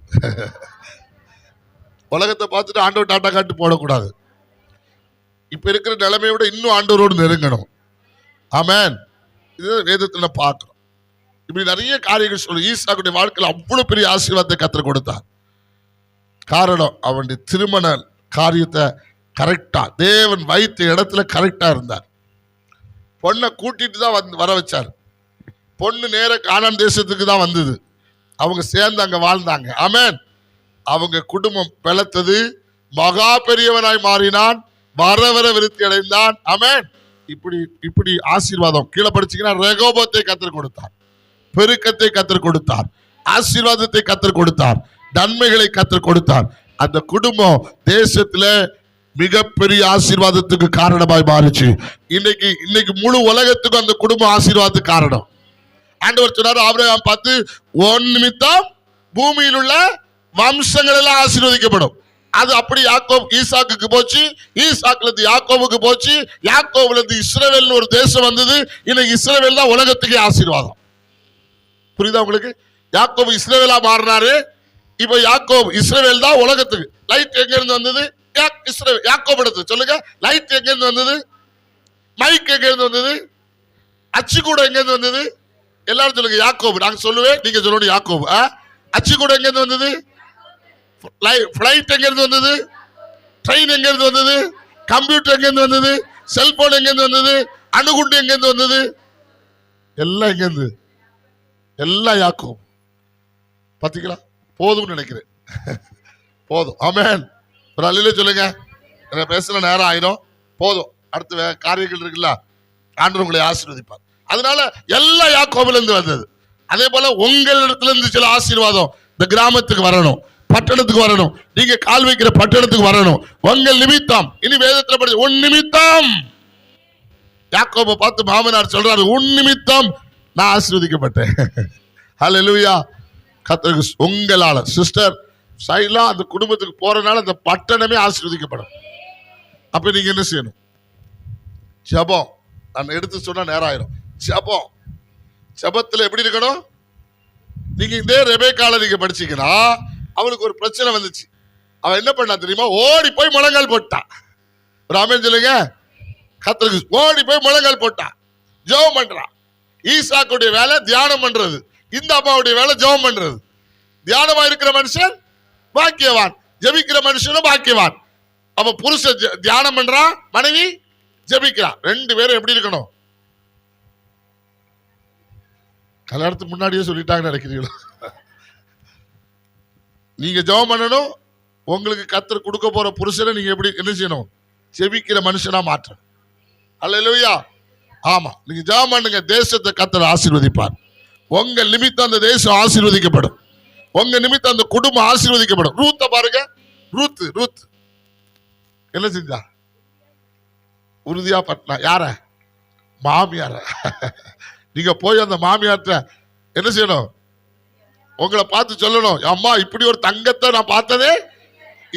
உலகத்தை பார்த்துட்டு ஆண்டவர் டாட்டா காட்டு போடக்கூடாது. இப்ப இருக்கிற நிலைமையை விட இன்னும் ஆண்டவரோடு நெருங்கணும். ஆமென். இது வேதத்துல பார்க்கிறோம். இப்படி நிறைய காரியங்கள் சொல்லு. ஈசாக்குடைய வாழ்க்கையில் அவ்வளவு பெரிய ஆசீர்வாதத்தை கர்த்தர் கொடுத்தார். காரணம், அவனுடைய திருமண காரியத்தை கரெக்டா தேவன் வைத்த இடத்துல கரெக்டா இருந்தார். பொண்ணை கூட்டிட்டு தான் வர வச்சார். பொண்ணு நேர கானான் தேசத்துக்கு தான் வந்தது. அவங்க சேர்ந்து அங்க வாழ்ந்தாங்க. ஆமென். அவங்க குடும்பம் பிளத்தது, மகா பெரியவனாய் மாறினான், வர வர விருத்தி அடைந்தான். ஆமென். இப்படி இப்படி ஆசீர்வாதம் கீழே படிச்சீங்கன்னா, ரெகோபத்தை கர்த்தர் கொடுத்தார், பெருக்கத்தை கர்த்தர் கொடுத்தார், ஆசீர்வாதத்தை கர்த்தர் கொடுத்தார், நன்மைகளை கர்த்தர் கொடுத்தார். அந்த குடும்பம் தேசத்துல மிகப்பெரிய ஆசீர்வாதத்துக்கு காரணமாய் மாறிச்சு. இன்னைக்கு முழு உலகத்துக்கும் அந்த குடும்பம் ஆசீர்வாதத்துக்கு காரணம். ஆண்டவர் சொன்னார், ஆபிரகாம் பார்த்து, உன் நிமித்தம் பூமியில் உள்ள வம்சங்கள் எல்லாம் ஆசீர்வதிக்கப்படும். அது அப்படி ஈசாக்குக்கு போச்சு, ஈசாக்குல இருந்து யாக்கோபுக்கு போச்சு, யாக்கோபுல இருந்து இஸ்ரவேல் ஒரு தேசம் வந்தது. இன்னைக்கு இஸ்ரவேல் தான் உலகத்துக்கே ஆசீர்வாதம். புரியுதா உங்களுக்கு? யாக்கோபு இஸ்ரவேலா மாறினாரு, இப்ப யாக்கோபு இஸ்ரவேல் தான் உலகத்துக்கு. லைட் எங்க இருந்து வந்தது? யாக்கோபு இடத்துல சொல்லுங்க. லைட் எங்க இருந்து வந்தது? மைக் எங்க இருந்து வந்தது? அச்சு கூட எங்க இருந்து வந்தது? எல்லாரும் சொல்லுங்க யாக்கோபு. நாங்க சொல்லுவேன், நீங்க சொல்லணும் யாக்கோபு. அச்சு கூட எங்க இருந்து வந்தது? பிளைட் எங்க இருந்து வந்தது? ட்ரெயின் எங்க இருந்து வந்தது? கம்ப்யூட்டர் எங்க இருந்து வந்தது? செல்போன் எங்க இருந்து வந்தது? அணுகுண்டு எங்க இருந்து வந்தது? எல்லாம் எங்க இருந்து? எல்லாம் யாக்கோபு. பாத்தீங்களா? போதும்னு நினைக்கிறேன். போதும். ஆமென். ஒரு அல்லேலூயா சொல்லுங்க. பேசுற நேரம் ஆயிடும். போதும். அடுத்த காரியங்கள் இருக்குல்ல, ஆண்டவர் உங்களை ஆசீர்வதிப்பார். அதனால எல்லா யாக்கோபுல இருந்து வந்தது. அதே போல உங்களிடத்துல இருந்து சில ஆசீர்வாதம் இந்த கிராமத்துக்கு வரணும், பட்டணத்துக்கு வரணும், நீங்க கால் வைக்கிற பட்டணத்துக்கு வரணும். உங்கள் நிமித்தம், இனி வேதத்துல படிச்சு, உன் நிமித்தம். யாக்கோபை பார்த்து மாமனார் சொல்றாரு, உன் நிமித்தம் நான் ஆசீர்வதிக்கப்பட்டேன். ஹல்லேலூயா. கர்த்தருக்கு உங்களால சிஸ்டர் சைலா அந்த குடும்பத்துக்கு போறதுனால அந்த பட்டணமே ஆசீர்வதிக்கப்படும். அப்ப நீங்க என்ன செய்யணும்? ஜெபம். நான் எடுத்து சொன்னா நேரம் ஆயிரும். ஜெபம். ஜெபத்துல எப்படி இருக்கணும்? நீங்க இதே ரெபேக்கால நீங்க படிச்சீங்கன்னா, அவளுக்கு ஒரு பிரச்சனை வந்துச்சு. அவன் என்ன பண்ணா தெரியுமா? ஓடி போய் முழங்கால் போட்டான். ஒரு ஆமென் சொல்லுங்க. கர்த்தருக்கு ஓடி போய் முழங்கால் போட்டான், ஜெபம் பண்றான். ஈசாக்குடைய வேலை தியானம் பண்றது, இந்த அம்மாவுடைய வேலை ஜெபம் பண்றது. தியானமா இருக்கிற மனுஷன் பாக்கியவான், ஜெபிக்கிற மனுஷனும் பாக்கியவான். அப்ப புருஷன் தியானம் பண்றான், மனைவி ஜெபிக்கிறான். ரெண்டு பேரும் எப்படி இருக்கணும்? கல்யாணத்துக்கு முன்னாடியே சொல்லிட்டாங்க நினைக்கிறீங்களா? நீங்க ஜெபம் பண்ணணும். உங்களுக்கு கர்த்தர் கொடுக்க போற புருஷனை நீங்க எப்படி என்ன செய்யணும்? ஜெபிக்கிற மனுஷனா மாற்றணும். அல்லேலூயா. ஆமா, நீங்க ஜெபம் பண்ணுங்க. தேசத்தை கர்த்தர் ஆசீர்வதிப்பார். உங்க நிமித்தம் அந்த தேசம் ஆசீர்வதிக்கப்படும். உங்க நிமித்தம் அந்த குடும்பம் ஆசீர்வதிக்கப்படும். ரூத்த பாருங்க. ரூத் என்ன செஞ்சா? உறுதியா பட்டினா. யார? மாமியார. நீங்க போய் அந்த மாமியார்ட்ட என்ன செய்யணும்? உங்களை பார்த்து சொல்லணும், அம்மா இப்படி ஒரு தங்கத்தை நான் பார்த்ததே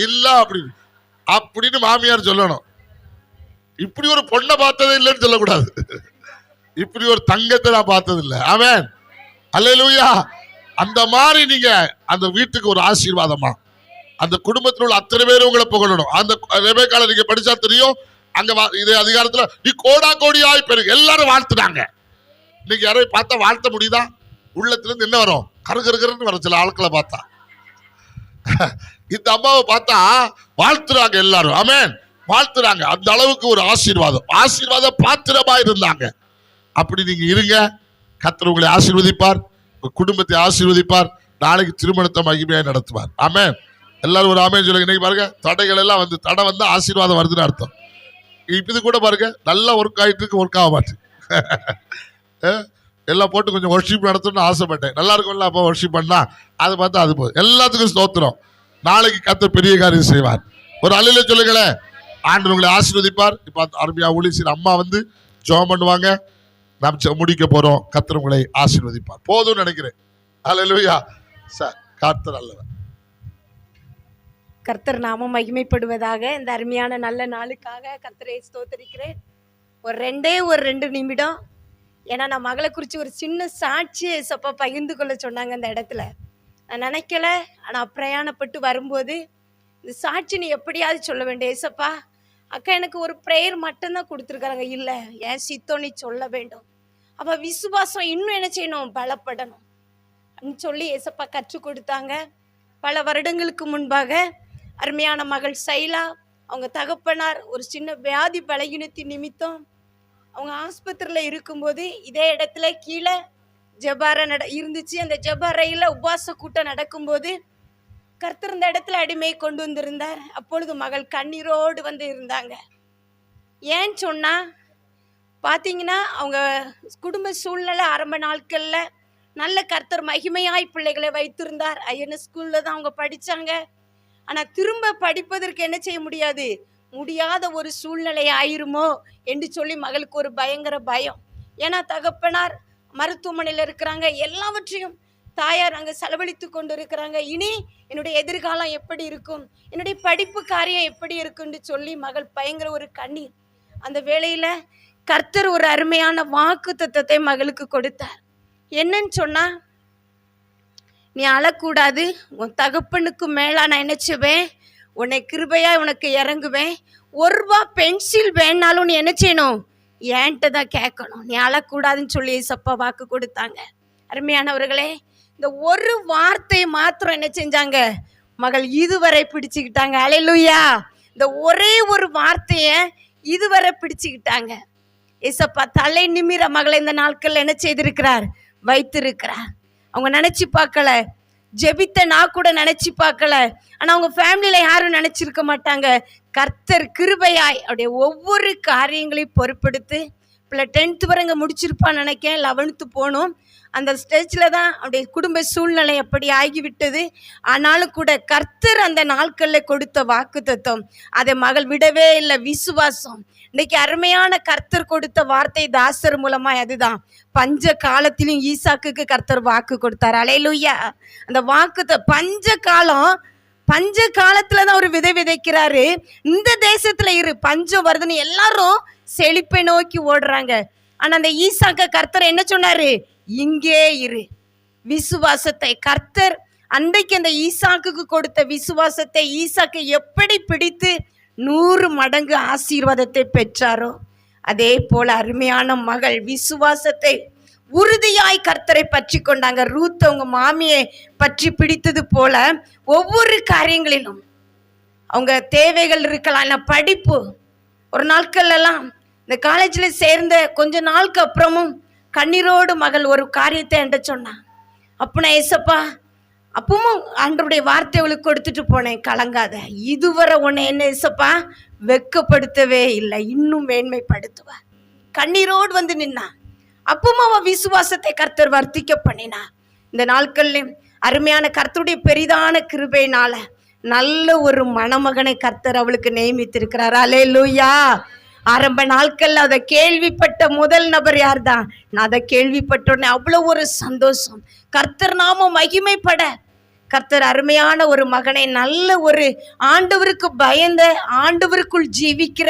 இல்ல அப்படின்னு மாமியார் சொல்லணும். இப்படி ஒரு பொண்ணை பார்த்ததே இல்லைன்னு சொல்லக்கூடாது. இப்படி ஒரு தங்கத்தை நான் பார்த்தது இல்லை. ஆமென். அல்லேலூயா. அந்த மாதிரி நீங்க அந்த வீட்டுக்கு ஒரு ஆசீர்வாதமா, அந்த குடும்பத்தில் உள்ள அத்தனை பேரும் உங்களை புகழணும். அந்த ரெபேக்கால நீங்க படிச்சா தெரியும். அங்க இதே அதிகாரத்துல நீ கோடா கோடியாய் பெருகு எல்லாரும் வாழ்த்துனாங்க. இன்னைக்கு யாரையும் பார்த்தா வாழ்த்த முடியுதா? உள்ளத்துல இருந்து என்ன வரும்? கருகருன்னு வரும். சில ஆட்களை பார்த்தா, இந்த அம்மாவை பார்த்தா வாழ்த்துறாங்க எல்லாரும். ஆமென். வாழ்த்துறாங்க. அந்த அளவுக்கு ஒரு ஆசீர்வாத பாத்திரமா இருந்தாங்க. அப்படி நீங்க இருங்க. கர்த்தர் உங்களை ஆசீர்வதிப்பார், குடும்பத்தை ஆசீர்வதிப்பார். நாளைக்கு திருமணத்தை மகிமையாய் நடத்துவார். ஆமென். எல்லாரும் ஒரு ஆமென் சொல்லுங்க. இன்னைக்கு பாருங்க, தடைகள் எல்லாம் வந்து தடை வந்தா ஆசீர்வாதம் வருதுன்னு அர்த்தம். இது கூட பாருங்க, நல்லா ஒர்க் ஆயிட்டு இருக்கு, ஒர்க் ஆக மாட்டேன். எல்லாம் போட்டு கொஞ்சம் ஒர்ஷிப் நடத்தணும்னு ஆசைப்பட்டேன். நல்லா இருக்கும்ல, அப்போ ஒர்ஷிப் பண்ணா அதை பார்த்தா அது போதும். எல்லாத்துக்கும் ஸ்தோத்திரம். நாளைக்கு கர்த்தர் பெரிய காரியம் செய்வார். ஒரு அல்லேலூயா சொல்லுங்களேன். ஆண்டவர் உங்களை ஆசீர்வதிப்பார். இப்ப அருமையா ஊழியர் அம்மா வந்து ஜெபம் பண்ணுவாங்க. நாம் முடிக்க போறோம். கர்த்தர் உங்களை ஆசீர்வதிப்பார். போதும்னு நினைக்கிறேன். அல்லேலூயா. சார் கர்த்தர் அல்லவர். கர்த்தர் நாமம் மகிமைப்படுவதாக. இந்த அருமையான நல்ல நாளுக்காக கர்த்தரை ஸ்தோத்தரிக்கிறேன். ஒரு 2 நிமிடம், ஏன்னா நான் மகளை குறித்து ஒரு சின்ன சாட்சி சப்பா பகிர்ந்து கொள்ள சொன்னாங்க அந்த இடத்துல. நான் நினைக்கல, ஆனால் பிரயாணப்பட்டு வரும்போது இந்த சாட்சி நீ எப்படியாவது சொல்ல வேண்டிய ஏசப்பா, அக்கா எனக்கு ஒரு ப்ரேயர் மட்டும்தான் கொடுத்துருக்காங்க. இல்லை, என் சித்தோ நீ சொல்ல வேண்டும். அப்போ விசுவாசம் இன்னும் என்ன செய்யணும்? பலப்படணும் சொல்லி ஏசப்பா கற்றுக் கொடுத்தாங்க. பல வருடங்களுக்கு முன்பாக அருமையான மகள் சைலா, அவங்க தகப்பனார் ஒரு சின்ன வியாதி பலகீனத்தின் நிமித்தம் அவங்க ஆஸ்பத்திரியில் இருக்கும்போது இதே இடத்துல கீழே ஜெபார இருந்துச்சு. அந்த ஜெபாரையில் உபவாச கூட்டம் நடக்கும்போது கர்த்தர் இந்த இடத்துல அடிமையை கொண்டு வந்திருந்தார். அப்பொழுது மகள் கண்ணீரோடு வந்து இருந்தாங்க. ஏன்னு சொன்னால் பார்த்தீங்கன்னா, அவங்க குடும்ப சூழ்நிலை ஆரம்ப நாட்களில் நல்ல கர்த்தர் மகிமையாய் பிள்ளைகளை வைத்திருந்தார். ஐஎன்எஸ் ஸ்கூலில் தான் அவங்க படித்தாங்க. ஆனால் திரும்ப படிப்பதற்கு என்ன செய்ய முடியாத ஒரு சூழ்நிலை ஆயிருமோ என்று சொல்லி மகளுக்கு ஒரு பயங்கர பயம். ஏன்னா தகப்பனார் மருத்துவமனையில் இருக்கிறாங்க, எல்லாவற்றையும் தாயார் அங்கே செலவழித்து கொண்டு இருக்கிறாங்க. இனி என்னுடைய எதிர்காலம் எப்படி இருக்கும், என்னுடைய படிப்பு காரியம் எப்படி இருக்குன்னு சொல்லி மகள் பயங்கர ஒரு கண்ணீர். அந்த வேளையில் கர்த்தர் ஒரு அருமையான வாக்கு தத்தத்தை மகளுக்கு கொடுத்தார். என்னன்னு சொன்னா, நீ அழக்கூடாது, உன் தகப்பனுக்கு மேலா நான் என்ன செய்வேன், உன்னை கிருபையா உனக்கு இறங்குவேன். 1 ரூபா பென்சில் வேணாலும் நீ என்ன செய்யணும், என்கிட்ட தான் கேட்கணும், நீ அழக்கூடாதுன்னு சொல்லி ஏசப்பா வாக்கு கொடுத்தாங்க. அருமையானவர்களே, இந்த ஒரு வார்த்தையை மாத்திரம் என்ன செஞ்சாங்க? மகள் இதுவரை பிடிச்சுக்கிட்டாங்க. அல்லேலூயா. இந்த ஒரே ஒரு வார்த்தையை இதுவரை பிடிச்சுக்கிட்டாங்க. ஏசப்பா தலை நிமிர மகளை இந்த நாட்கள் என்ன செய்திருக்கிறார்? வைத்திருக்கிறார். அவங்க நினைச்சு பார்க்கல, ஜெபித்த நான் கூட நினைச்சு பார்க்கல. ஆனா அவங்க ஃபேமிலியில யாரும் நினைச்சிருக்க மாட்டாங்க. கர்த்தர் கிருபையாய் அப்படியே ஒவ்வொரு காரியங்களையும் பொறுப்பெடுத்து, பிள்ளை 10th வரை இங்கே முடிச்சிருப்பான்னு நினைக்கேன், 11th போகணும். அந்த ஸ்டேஜில் தான் அப்படியே குடும்ப சூழ்நிலை அப்படி ஆகிவிட்டது. ஆனாலும் கூட கர்த்தர் அந்த நாட்களில் கொடுத்த வாக்கு தத்துவம், அதை மகள் விடவே இல்லை. விசுவாசம். இன்னைக்கு அருமையான கர்த்தர் கொடுத்த வார்த்தை தாசர் மூலமாக அதுதான். பஞ்ச காலத்திலும் ஈசாக்குக்கு கர்த்தர் வாக்கு கொடுத்தார். அல்லேலூயா. அந்த வாக்கு பஞ்ச காலத்துல தான் ஒரு விதை விதைக்கிறாரு. இந்த தேசத்துல இரு, பஞ்சம் வருதுன்னு எல்லாரும் செழிப்பை நோக்கி ஓடுறாங்க. ஆனா அந்த ஈசாக்க கர்த்தர் என்ன சொன்னாரு? இங்கே இரு. விசுவாசத்தை கர்த்தர் அன்றைக்கு அந்த ஈசாக்குக்கு கொடுத்த விசுவாசத்தை ஈசாக்கு எப்படி பிடித்து 100 மடங்கு ஆசீர்வாதத்தை பெற்றாரோ, அதே போல அருமையான மகள் விசுவாசத்தை உறுதியாய் கர்த்தரை பற்றி கொண்டாங்க. ரூத் அவங்க மாமியை பற்றி பிடித்தது போல ஒவ்வொரு காரியங்களிலும் அவங்க தேவைகள் இருக்கலாம். இல்லை படிப்பு, ஒரு நாட்கள்லாம் இந்த காலேஜில் சேர்ந்த கொஞ்ச நாளுக்கு அப்புறமும் கண்ணீரோடு மகள் ஒரு காரியத்தை என்கிட்ட சொன்னான். அப்பனா ஏசப்பா, அப்பவும் ஆண்டவருடைய வார்த்தைகளுக்கு கொடுத்துட்டு போனேன், கலங்காத, இதுவரை உன்னை என்ன ஏசப்பா வெட்கப்படுத்தவே இல்லை, இன்னும் மேன்மைப்படுத்துவார். கண்ணீரோடு வந்து நின்னா. அப்பவும் அவன் விசுவாசத்தை கர்த்தர் வர்த்திக்க பண்ணினா. இந்த நாட்கள்லையும் அருமையான கர்த்தருடைய பெரிதான கிருபையினால நல்ல ஒரு மணமகனை கர்த்தர் அவளுக்கு நியமித்திருக்கிறார். அல்லேலூயா. ஆரம்ப நாட்கள்ல அதை கேள்விப்பட்ட முதல் நபர் யார் தான்? நான் அதை கேள்விப்பட்டோன்னே அவ்வளோ ஒரு சந்தோஷம். கர்த்தர் நாமம் மகிமைப்பட கர்த்தர் அருமையான ஒரு மகனை, நல்ல ஒரு ஆண்டவருக்கு பயந்த, ஆண்டவருக்குள் ஜீவிக்கிற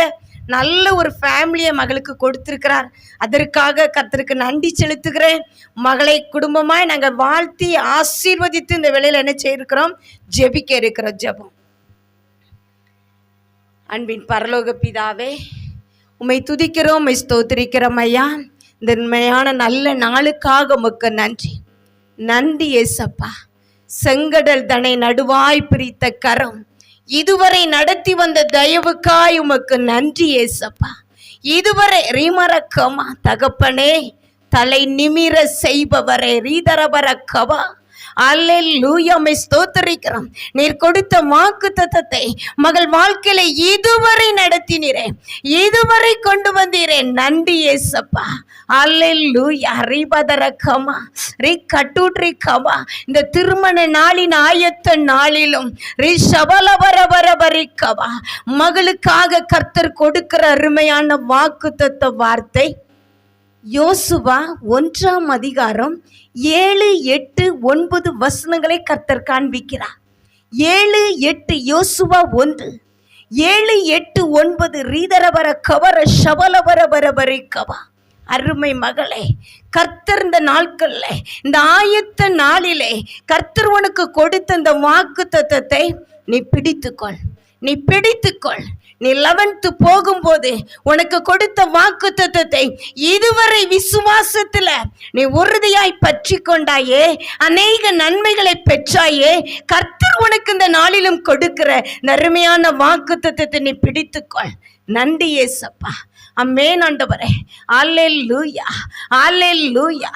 நல்ல ஒரு ஃபேமிலியை மகளுக்கு கொடுத்திருக்கிறார். அதற்காக கர்த்தருக்கு நன்றி செலுத்துகிறேன். மகளை குடும்பமாய் நாங்கள் வாழ்த்தி ஆசீர்வதித்து இந்த வேளையில் என்ன செய்யிருக்கிறோம்? ஜெபிக்க இருக்கிறோம். ஜெபம். அன்பின் பரலோக பிதாவே, உம்மை துதிக்கிறோம், உம்மை ஸ்தோத்திரிக்கிறோம் ஐயா. இந்த உண்மையான நல்ல நாளுக்காக உமக்கு நன்றி. நன்றி ஏசப்பா. செங்கடல் தன்னை நடுவாய் பிரித்த கரம், இதுவரை நடத்தி வந்த தயவுக்காய் உமக்கு நன்றி ஏசப்பா. இதுவரை ரீமரக்கமா தகப்பனே, தலை நிமிர செய்பவரே ரீதரபரக்கவா. அல்லேலூயா. உம்மை ஸ்தோத்திரிக்கிறோம். நீர் கொடுத்த வாக்குத்தத்தத்தை மகள் வாழ்க்கையில இதுவரை நடத்தினீரே, இதுவரை கொண்டு வந்தீரே, நன்றி ஏசப்பா. அல்லேலூயா. ரீபதரக்கமா ரீகட்டுட்ரிக்கமா. இந்த திருமண நாளின் ஆயத்த நாளிலும் ரீஷபலபரபரபரிக்கவா மகளுக்காக கர்த்தர் கொடுக்கிற அருமையான வாக்குத்தத்த வார்த்தை யோசுவா 1ஆம் அதிகாரம் 7, 8, 9 வசனங்களை கர்த்தர் காண்பிக்கிறார். 7, 8 யோசுவா 1, 7, 8, 9 ரீதரபர கவர ஷபலபரபரபரிக்கவா. அருமை மகளே, கர்த்தர் இந்த நாட்கள்ல, இந்த ஆயத்த நாளிலே கர்த்தர் உனக்கு கொடுத்த இந்த வாக்கு தத்தத்தை நீ பிடித்துக்கொள். நீ பிடித்துக்கொள். நீ 11th போகும்போது உனக்கு கொடுத்த வாக்கு தத்தத்தை இதுவரை விசுவாசத்துல நீ உறுதியாய் பற்றி கொண்டாயே, அநேக நன்மைகளை பெற்றாயே. கர்த்தர் உனக்கு இந்த நாளிலும் கொடுக்கிற அருமையான வாக்கு தத்தத்தை நீ பிடித்துக்கொள். நன்றி ஏசப்பா. அம்மேன் ஆண்டவரே. அல்லேலூயா. அல்லேலூயா.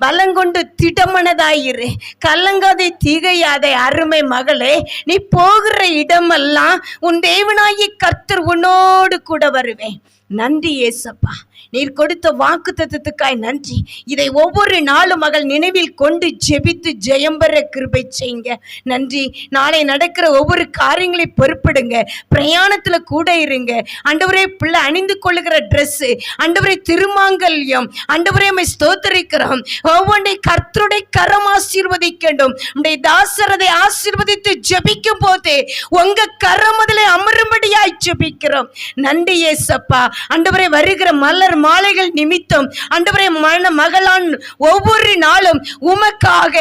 பலங்கொண்டு திடமனதாயிரு, கலங்காதே, திகையாதே. அருமை மகளே, நீ போகிற இடமெல்லாம் உன் தேவனாகிய கர்த்தர் உன்னோடு கூட வருவேன். நன்றி ஏசப்பா. நீர் கொடுத்த வாக்கு தத்தத்துக்காய் நன்றி. இதை ஒவ்வொரு நாளும் மகள் நினைவில் கொண்டு ஜெபித்து ஜெயம் பெற கிருபை செய்யுங்க. நன்றி. நாளை நடக்கிற ஒவ்வொரு காரியங்களை பொறுப்படுங்க. பிரயாணத்துல கூட இருங்க ஆண்டவரே. பிள்ளை அணிந்து கொள்ளுகிற ட்ரெஸ் ஆண்டவரே, திருமாங்கல்யம் ஆண்டவரே, உம்மை ஸ்தோத்திரிக்கிறோம். ஒவ்வொன்றை கர்த்தருடைய கரம் ஆசீர்வதிக்கட்டும். உம்முடைய தாசரதை ஆசீர்வதித்து ஜெபிக்கும் போது உங்க கரம் அதிலே அமரும்படியாய் ஜெபிக்கிறோம். நன்றி ஏசப்பா. ஆண்டவரே, வருகிற மலர் மாலைகள் நிமித்தம் ஆண்டவரே மகளான் ஒவ்வொரு நாளும் உமக்காக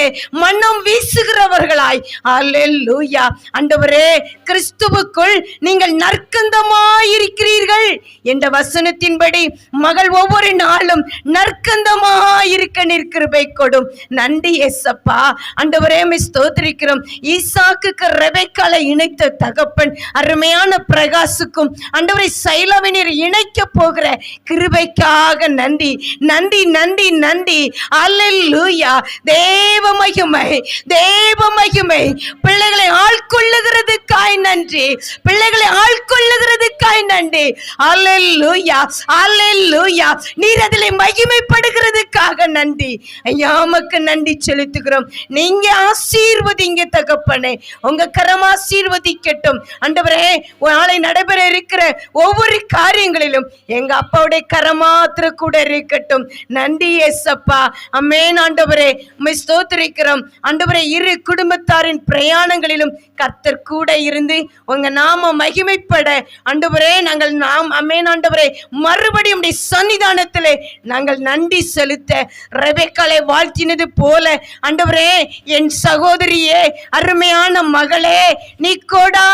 மனம் வீசுகிறவர்களாய் அல்லேலூயா ஆண்டவரே கிறிஸ்துவுக்குள் நீங்கள் நற்கந்தமாயிருக்கிறீர்கள் என்ற வசனத்தின்படி மகள் ஒவ்வொரு நாளும் நற்கந்தமாயிருக்க நிற்கிருபை கொடும். நன்றி ஏசப்பா. ஆண்டவரே ஸ்தோத்திரிக்கிறோம். ஈசாக்குக்கு ரெபெக்காளை இணைத்த தகப்பன் அருமையான பிரகாசுக்கும் ஆண்டவரை சைலவினர் இணைக்க போகிற கிருபைக்காக நன்றி நன்றி நன்றி நன்றி. அல்லேலூயா. தேவ மகிமை தேவ மகிமை. பிள்ளைகளை ஆட்கொள்ளுகிறதுக்காய் நன்றி. பிள்ளைகளை ஆட்கொள்ளுகிறதுக்காய் நன்றி. அல்லேலூயா அல்லேலூயா. நீர் அதிலே மகிமைப்படுகிறதுக்காக நன்றி. ஐயா உமக்கு நன்றி செலுத்துகிறோம். நீங்க ஆசீர்வதிங்க தகப்பனே. உங்க கரம் ஆசீர்வதிக்கட்டும் ஆண்டவரே. நாளை நடைபெற இருக்கிற ஒவ்வொரு காரியங்களிலும் எங்க அப்பாவுடைய கரமாத்திர கூட இருக்கட்டும். நன்றி ஏசப்பா. அமேன் ஆண்டவரே. உம்மை ஸ்தோத்திரிக்கிறோம் ஆண்டவரே. இரு குடும்பத்தாரின் பிரயாணங்களிலும் கர்த்தர் கூட இருந்து உங்க நாம மகிமைப்பட ஆண்டவரே நாங்கள் அமேன் ஆண்டவரே மறுபடியும் சன்னிதானத்திலே நாங்கள் நன்றி செலுத்த ரெபெக்காளை வாழ்த்தினது போல ஆண்டவரே என் சகோதரியே அருமையான மகளே நீ கொடா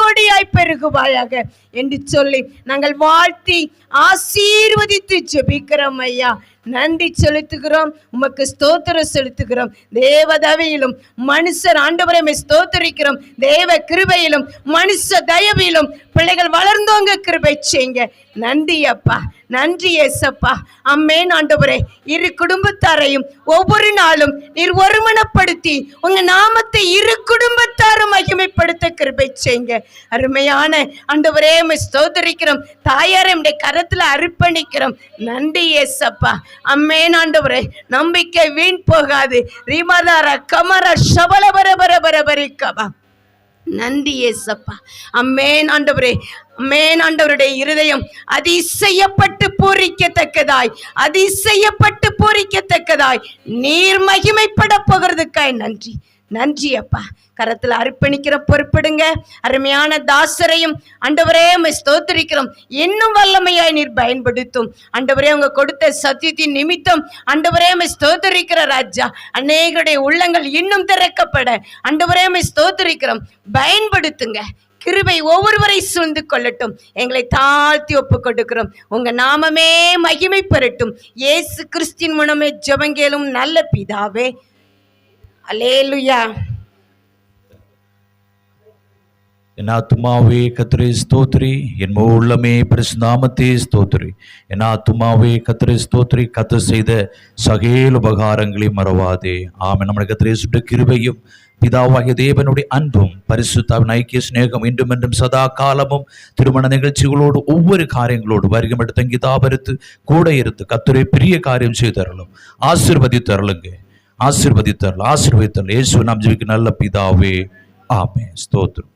கொடியாய் பெருகுவாயாக என்று சொல்லி நாங்கள் வாழ்த்தி ஆசீர்வதித்து ஜெபிக்கிறோம் ஐயா. நன்றி செலுத்துகிறோம். உமக்கு ஸ்தோத்திரம் செலுத்துகிறோம். தேவதவையிலும் மனுஷர் ஆண்டவரை ஸ்தோத்தரிக்கிறோம். தேவ கிருபையிலும் மனுஷ தயவிலும் பிள்ளைகள் வளர்ந்தோங்க கிருபை செய்யுங்க. நன்றி அப்பா. நன்றி ஏசப்பா. அம்மேன் ஆண்டவரே. இரு குடும்பத்தாரையும் ஒவ்வொரு நாளும் நீர் ஒருமனப்படுத்தி உங்க நாமத்தை இரு குடும்பத்தாரும் மகிமைப்படுத்த கிருபை செய்யுங்க. அருமையான ஆண்டவரே ஸ்தோத்தரிக்கிறோம். தாயாரை நம்முடைய கரத்துல அர்ப்பணிக்கிறோம். நன்றி ஏசப்பா. அம்மேன் ஆண்டவரே. நம்பிக்கை வீண் போகாது. ரிமதார கமர சபல பரபரபரபரிக்கவா. நன்றி ஏசப்பா. அம்மேன் ஆண்டவரே. அம்மேன் ஆண்டவருடைய இருதயம் அதிசயப்பட்டு பூரிக்கத்தக்கதாய் அதிசயப்பட்டு பூரிக்கத்தக்கதாய் நீர் மகிமைப்பட போகிறதுக்காய் நன்றி. நன்றி அப்பா. கரத்தில் அர்ப்பணிக்கிற பொறுப்பிடுங்க. அருமையான தாசரையும் ஆண்டவரே ஸ்தோத்திரிக்கிறோம். இன்னும் வல்லமையாய் நீர் பயன்படுத்தும் ஆண்டவரே. அவங்க கொடுத்த சத்தியத்தின் நிமித்தம் ஆண்டவரே ஸ்தோத்திரிக்கிற ராஜா. அநேகருடைய உள்ளங்கள் இன்னும் திறக்கப்பட ஆண்டவரே ஸ்தோத்திரிக்கிறோம். பயன்படுத்துங்க. கிருபை ஒவ்வொருவரை சூழ்ந்து கொள்ளட்டும். எங்களை தாழ்த்தி ஒப்பு கொடுக்கிறோம். உங்க நாமமே மகிமை பெறட்டும். இயேசு கிறிஸ்தின் மூலமே ஜெபங்கேளும் நல்ல பிதாவே. அல்லேலூயா. என் ஆத்துமாவே கர்த்தரை ஸ்தோத்திரி, என் முழு உள்ளமே பரிசுத்த நாமத்தை ஸ்தோத்திரி. என் ஆத்துமாவே கர்த்தரை ஸ்தோத்திரி, கர்த்தர் செய்த சகல உபகாரங்களை மறவாதே. ஆமென். நம்முடைய கர்த்தர் இயேசுவின் கிருபையும் பிதாவாகிய தேவனுடைய அன்பும் பரிசுத்தாவின் ஐக்கிய சிநேகம் இன்றும் என்றும் சதா காலமும் திருமண நிகழ்ச்சிகளோடு ஒவ்வொரு காரியங்களோடு வருகம் எடுத்து தங்கி தாபரித்து கூட இருந்து கர்த்தரை பெரிய காரியம் செய்தரலும் ஆசீர்வதித்தரலுங்க. ஆசீர்வதித்தரல் ஆசீர்வதித்தரல். இயேசு நாம் ஜெபிக்க நல்ல பிதாவே. ஆமென். ஸ்தோத்திரம்.